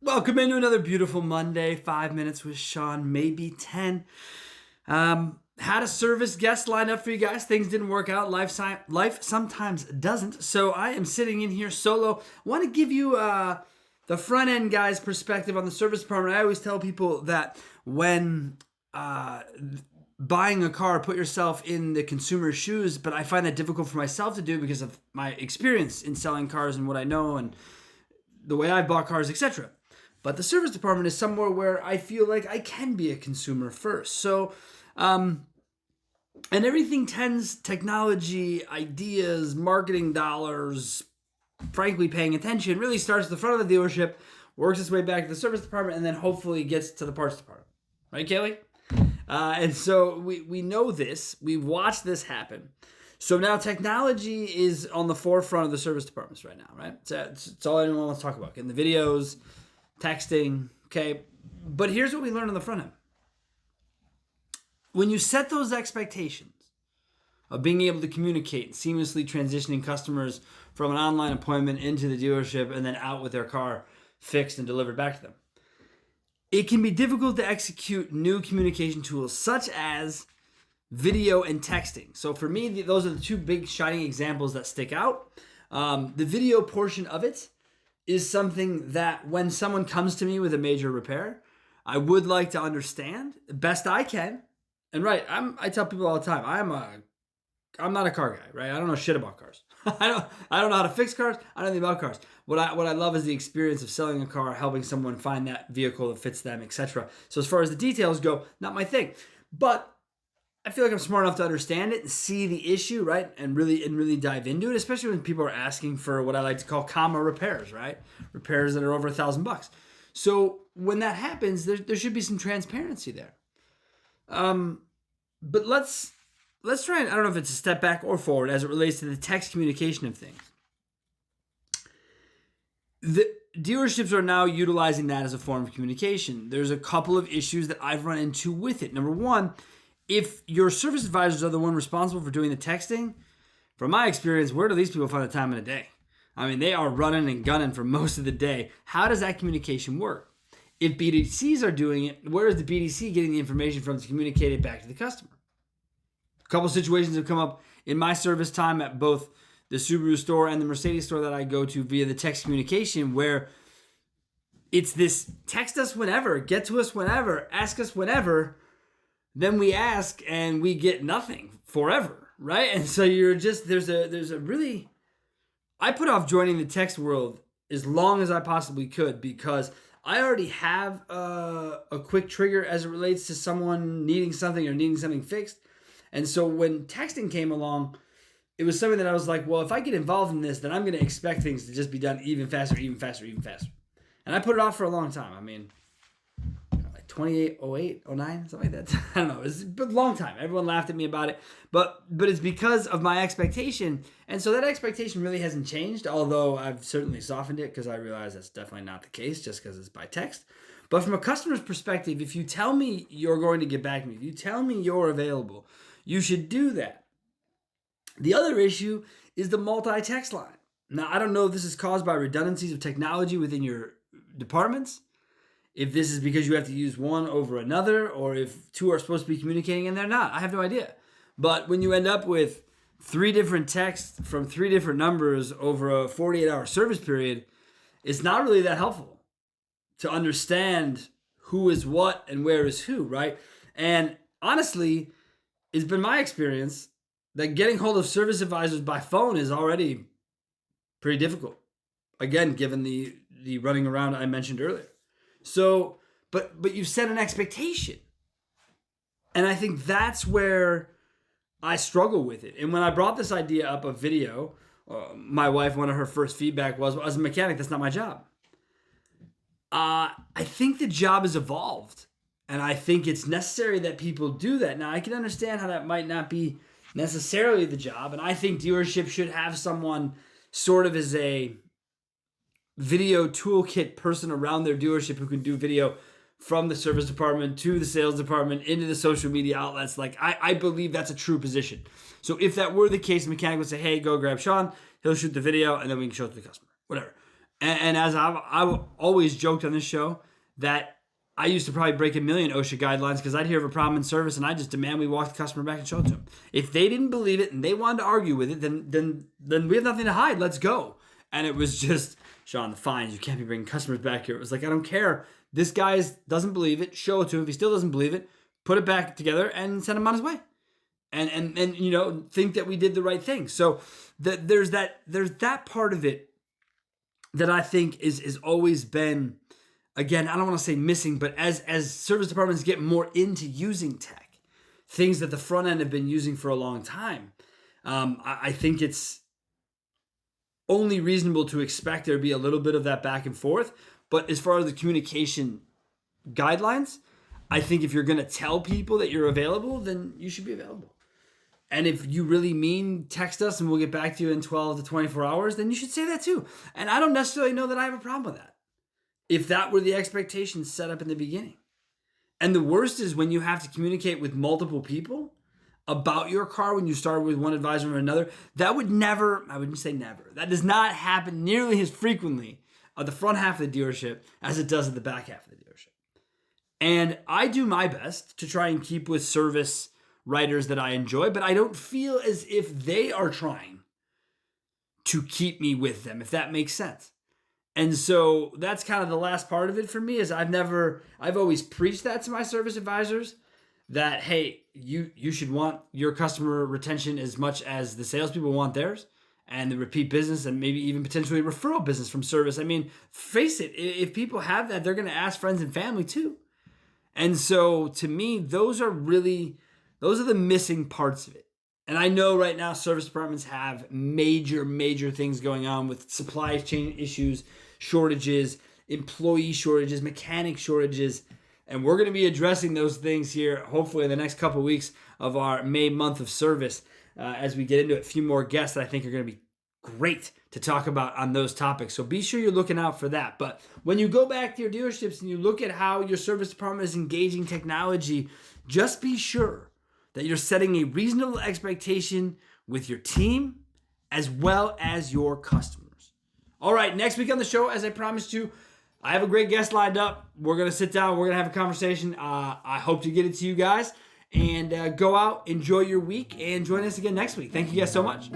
Welcome into another beautiful Monday. 5 minutes with Sean, maybe 10. Had a service guest lined up for you guys. Things didn't work out. Life sometimes doesn't. So I am sitting in here solo. Want to give you the front end guy's perspective on the service department. I always tell people that when buying a car, put yourself in the consumer's shoes. But I find that difficult for myself to do because of my experience in selling cars and what I know and the way I've bought cars, etc. But the service department is somewhere where I feel like I can be a consumer first. So, and everything tends, technology, ideas, marketing dollars, frankly, paying attention, really starts at the front of the dealership, works its way back to the service department, and then hopefully gets to the parts department. Right, Kaylee? And so we know this. We've watched this happen. So now technology is on the forefront of the service departments right now, right? It's all anyone wants to talk about. Getting the videos, texting, okay? But here's what we learned on the front end. When you set those expectations of being able to communicate and seamlessly transitioning customers from an online appointment into the dealership and then out with their car fixed and delivered back to them, it can be difficult to execute new communication tools such as video and texting. So for me, those are the two big shining examples that stick out. The video portion of it is something that when someone comes to me with a major repair, I would like to understand the best I can. And right, I tell people all the time, I'm not a car guy, right? I don't know shit about cars. I don't know how to fix cars. I don't know anything about cars. What I love is the experience of selling a car, helping someone find that vehicle that fits them, etc. So as far as the details go, not my thing. But I feel like I'm smart enough to understand it and see the issue, right? And really dive into it, especially when people are asking for what I like to call comma repairs, right? Repairs that are over $1,000. So when that happens, there should be some transparency there. But let's try and, I don't know if it's a step back or forward as it relates to the text communication of things. The dealerships are now utilizing that as a form of communication. There's a couple of issues that I've run into with it. Number one, if your service advisors are the one responsible for doing the texting, from my experience, where do these people find the time in a day? I mean, they are running and gunning for most of the day. How does that communication work? If BDCs are doing it, where is the BDC getting the information from to communicate it back to the customer? A couple situations have come up in my service time at both the Subaru store and the Mercedes store that I go to via the text communication, where it's this text us whenever, get to us whenever, ask us whenever. Then we ask and we get nothing forever, right? And so you're just, there's a really, I put off joining the text world as long as I possibly could because I already have a quick trigger as it relates to someone needing something or needing something fixed. And so when texting came along, it was something that I was like, well, if I get involved in this, then I'm going to expect things to just be done even faster. And I put it off for a long time. I mean, 28, 08, 09, something like that. I don't know. It's a long time. Everyone laughed at me about it. But it's because of my expectation. And so that expectation really hasn't changed, although I've certainly softened it because I realize that's definitely not the case just because it's by text. But from a customer's perspective, if you tell me you're going to get back to me, if you tell me you're available, you should do that. The other issue is the multi-text line. Now, I don't know if this is caused by redundancies of technology within your departments, if this is because you have to use one over another, or if two are supposed to be communicating and they're not. I have no idea. But when you end up with 3 different texts from 3 different numbers over a 48-hour service period, it's not really that helpful to understand who is what and where is who, right? And honestly, it's been my experience that getting hold of service advisors by phone is already pretty difficult. Again, given the running around I mentioned earlier. So, but you've set an expectation. And I think that's where I struggle with it. And when I brought this idea up of video, my wife, one of her first feedback was, well, as a mechanic, that's not my job. I think the job has evolved. And I think it's necessary that people do that. Now, I can understand how that might not be necessarily the job. And I think dealerships should have someone sort of as a video toolkit person around their dealership who can do video from the service department to the sales department into the social media outlets. Like, I believe that's a true position. So if that were the case, the mechanic would say, hey, go grab Sean, he'll shoot the video, and then we can show it to the customer, whatever. And as I've always joked on this show, that I used to probably break 1 million OSHA guidelines because I'd hear of a problem in service and I just demand we walk the customer back and show it to them. If they didn't believe it and they wanted to argue with it, then we have nothing to hide. Let's go. And it was just, Sean, the fines, you can't be bringing customers back here. It was like, I don't care. This guy doesn't believe it. Show it to him. If he still doesn't believe it, put it back together and send him on his way. And think that we did the right thing. So there's that part of it that I think is always been, again, I don't want to say missing, but as service departments get more into using tech, things that the front end have been using for a long time, I think it's only reasonable to expect there to be a little bit of that back and forth. But as far as the communication guidelines, I think if you're going to tell people that you're available, then you should be available. And if you really mean text us and we'll get back to you in 12 to 24 hours, then you should say that too. And I don't necessarily know that I have a problem with that, if that were the expectations set up in the beginning. And the worst is when you have to communicate with multiple people about your car when you start with one advisor or another. That would never, I wouldn't say never, that does not happen nearly as frequently at the front half of the dealership as it does at the back half of the dealership. And I do my best to try and keep with service writers that I enjoy, but I don't feel as if they are trying to keep me with them, if that makes sense. And so that's kind of the last part of it for me, is I've always preached that to my service advisors, that, hey, you should want your customer retention as much as the salespeople want theirs, and the repeat business, and maybe even potentially referral business from service. I mean, face it, if people have that, they're going to ask friends and family too. And so to me, those are the missing parts of it. And I know right now service departments have major things going on with supply chain issues, shortages, employee shortages, mechanic shortages. And we're going to be addressing those things here, hopefully in the next couple of weeks of our May month of service, as we get into it. A few more guests that I think are going to be great to talk about on those topics. So be sure you're looking out for that. But when you go back to your dealerships and you look at how your service department is engaging technology, just be sure that you're setting a reasonable expectation with your team as well as your customers. All right, next week on the show, as I promised you, I have a great guest lined up. We're going to sit down. We're going to have a conversation. I hope to get it to you guys. And go out, enjoy your week, and join us again next week. Thank you guys so much.